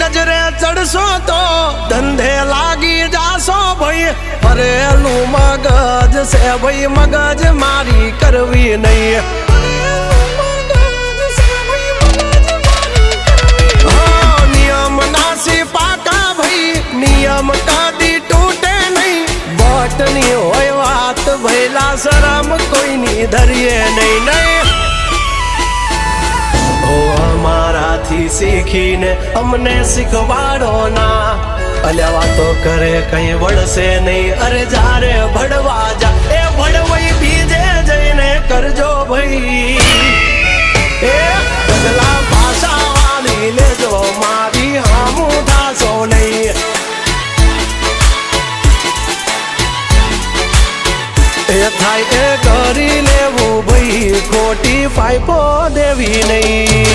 નજરે ચડશો તો ધંધે લાગી જાશો ભાઈ ફરેલું મગજ છે ભાઈ મગજ મારી કરવી નહીં નિયમ નાસી પાકા ભાઈ નિયમ કદી તૂટે નહીં બટની હોય વાત ભૈલા શરમ કોઈની ધરીએ નહીં નહીં અમારાથી શીખીને અમને શીખવાડો ના અલ્યા વાતો કરે કઈ વળશે નહીં અરે જારે ભડવા જા એ ભડવાઈ બીજે જઈને કરજો ભાઈ એ પગલા પાછા વાળી લેજો મારી હામું થાશો નહીં એ થાય એ કરી લેવું ભાઈ ખોટી ફાઈપો દેવી નહીં